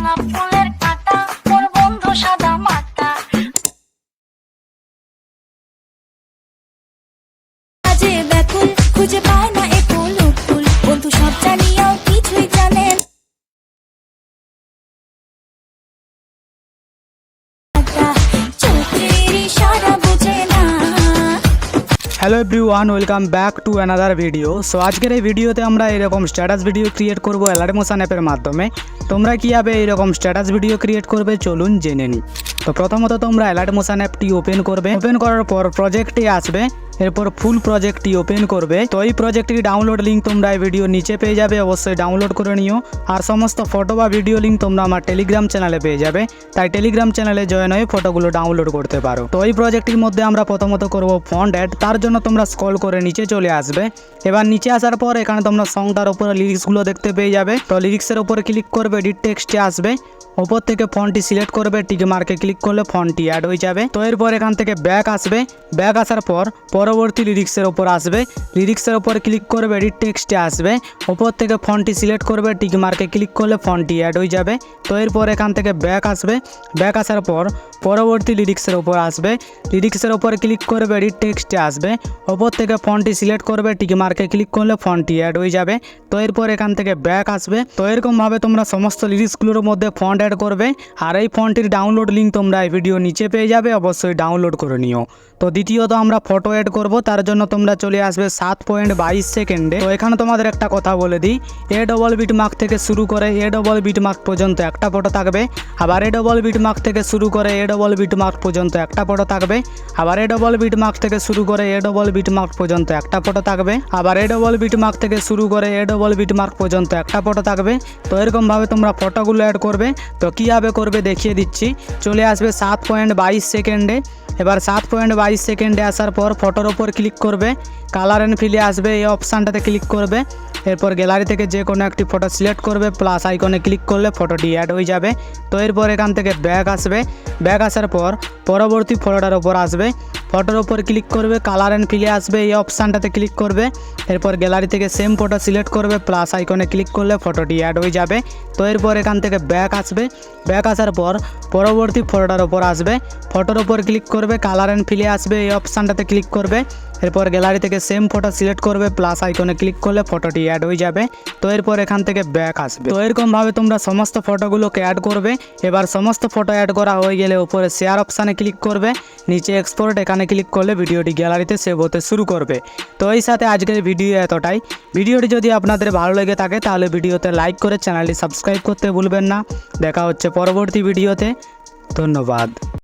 ভাঙা ফুলের কাঁটা, মোর বন্ধু সাদা মাটা। আজে ব্যাকুল খুঁজে পায় না একুল উকুল, বন্ধু সব জানিয়াও কিছুই জানে না। চোখের ইশারা বুঝে না। Hello everyone, welcome back to another video. So আজকের এই ভিডিওতে আমরা এরকম স্ট্যাটাস ভিডিও ক্রিয়েট করব অ্যালার্ট মোশন অ্যাপের মাধ্যমে। তোমরা কীভাবে এইরকম স্ট্যাটাস ভিডিও ক্রিয়েট করবে চলুন জেনে নিই। তো প্রথমত তোমরা অ্যালার্ট মোশন অ্যাপটি ওপেন করবে। ওপেন করার পর প্রজেক্টে আসবে, এরপর ফুল প্রজেক্টটি ওপেন করবে। তো এই প্রজেক্টটির ডাউনলোড লিঙ্ক তোমরা এই ভিডিও নিচে পেয়ে যাবে, অবশ্যই ডাউনলোড করে নিও। আর সমস্ত ফটো বা ভিডিও লিঙ্ক তোমরা আমার টেলিগ্রাম চ্যানেলে পেয়ে যাবে, তাই টেলিগ্রাম চ্যানেলে জয়েন হয়ে ফটোগুলো ডাউনলোড করতে পারো। তো এই প্রজেক্টটির মধ্যে আমরা প্রথমত করব ফন্ট অ্যাড। তার জন্য তোমরা স্ক্রল করে নিচে চলে আসবে। এবার নিচে আসার পর এখানে তোমরা সংটার উপরে লিরিক্সগুলো দেখতে পেয়ে যাবে। তো লিরিক্সের উপরে ক্লিক করবে, এডিট টেক্সটে আসবে, ওপর থেকে ফন্টটি সিলেক্ট করবে, টিক মার্কে ক্লিক করলে ফন্টটি অ্যাড হয়ে যাবে। তো এরপর এখান থেকে ব্যাক আসবে, ব্যাক আসার পর পরবর্তী লিরিক্সের ওপর আসবে, লিরিক্সের ওপর ক্লিক করবে, এডিট টেক্সটে আসবে, ওপর থেকে ফন্টটি সিলেক্ট করবে, টিক মার্কে ক্লিক করলে ফন্টটি অ্যাড হয়ে যাবে। তো এরপর এখান থেকে ব্যাক আসবে, ব্যাক আসার পর পরবর্তী লিরিক্সের ওপর আসবে, লিরিক্সের ওপর ক্লিক করবে, এডিট টেক্সটে আসবে, ওপর থেকে ফন্টটি সিলেক্ট করবে, টিক মার্কে ক্লিক করলে ফন্টটি অ্যাড হয়ে যাবে। তো এরপর এখান থেকে ব্যাক আসবে। তো এরকমভাবে তোমরা সমস্ত লিরিক্সগুলোর মধ্যে ফন্ট অ্যাড করবে। আর এই ফন্টটির ডাউনলোড লিঙ্ক তোমরা এই ভিডিও নিচে পেয়ে যাবে, অবশ্যই ডাউনলোড করে নিও। তো দ্বিতীয়ত আমরা ফটো অ্যাড করব, তার জন্য তোমরা চলে আসবে 7.22 সেকেন্ডে। তো এখানে তোমাদের একটা কথা বলে দিই, এ ডবল বিট মার্ক থেকে শুরু করে এ ডবল বিট মার্ক পর্যন্ত একটা ফটো থাকবে, আবার এ ডবল বিট মার্ক থেকে শুরু করে এ ডবল বিট মার্ক পর্যন্ত একটা ফটো থাকবে, আবার এ ডবল বিট মার্ক থেকে শুরু করে এ ডবল বিট মার্ক পর্যন্ত একটা ফটো থাকবে, আবার এ ডবল বিট মার্ক থেকে শুরু করে এ ডবল বিট মার্ক পর্যন্ত একটা ফটো থাকবে। তো এরকমভাবে তোমরা ফটোগুলো অ্যাড করবে। তো কীভাবে করবে দেখিয়ে দিচ্ছি। চলে আসবে 7.22 সেকেন্ডে। এবার 7.22 সেকেন্ডে আসার পর ফটোর ওপর ক্লিক করবে, কালার অ্যান্ড ফিলে আসবে, এই অপশানটাতে ক্লিক করবে, এরপর গ্যালারি থেকে যে কোনো একটি ফটো সিলেক্ট করবে, প্লাস আইকনে ক্লিক করলে ফটোটি অ্যাড হয়ে যাবে। তো এরপর এখান থেকে ব্যাক আসবে, ব্যাক আসার পর পরবর্তী ফটোটার ওপর আসবে, ফটোর ওপর ক্লিক করবে, কালার অ্যান্ড ফিলে আসবে, এই অপশানটাতে ক্লিক করবে, এরপর গ্যালারি থেকে সেম ফটো সিলেক্ট করবে, প্লাস আইকনে ক্লিক করলে ফটোটি অ্যাড হয়ে যাবে। তো এরপর এখান থেকে ব্যাক আসবে, ব্যাক আসার পর পরবর্তী ফটোটার ওপর আসবে, ফটোর ওপর ক্লিক করবে, কালার অ্যান্ড ফিলে আসবে, এই অপশানটাতে ক্লিক করবে, এরপর গ্যালারি থেকে সেম ফটো সিলেক্ট করবে, প্লাস আইকনে ক্লিক করলে ফটোটি অ্যাড হয়ে যাবে। তো এরপর এখান থেকে ব্যাক আসবে। তো এরকমভাবে তোমরা সমস্ত ফটোগুলোকে অ্যাড করবে। এবার সমস্ত ফটো অ্যাড করা হয়ে গেলে উপরে শেয়ার অপশানে ক্লিক করবে, নিচে এক্সপোর্ট এখানে ক্লিক করলে ভিডিওটি গ্যালারিতে সেভ হতে শুরু করবে। তো এই সাথে আজকের ভিডিও এতটাই। ভিডিওটি যদি আপনাদের ভালো লেগে থাকে তাহলে ভিডিওতে লাইক করে চ্যানেলটি সাবস্ক্রাইব করতে ভুলবেন না। দেখা হচ্ছে পরবর্তী ভিডিওতে। ধন্যবাদ।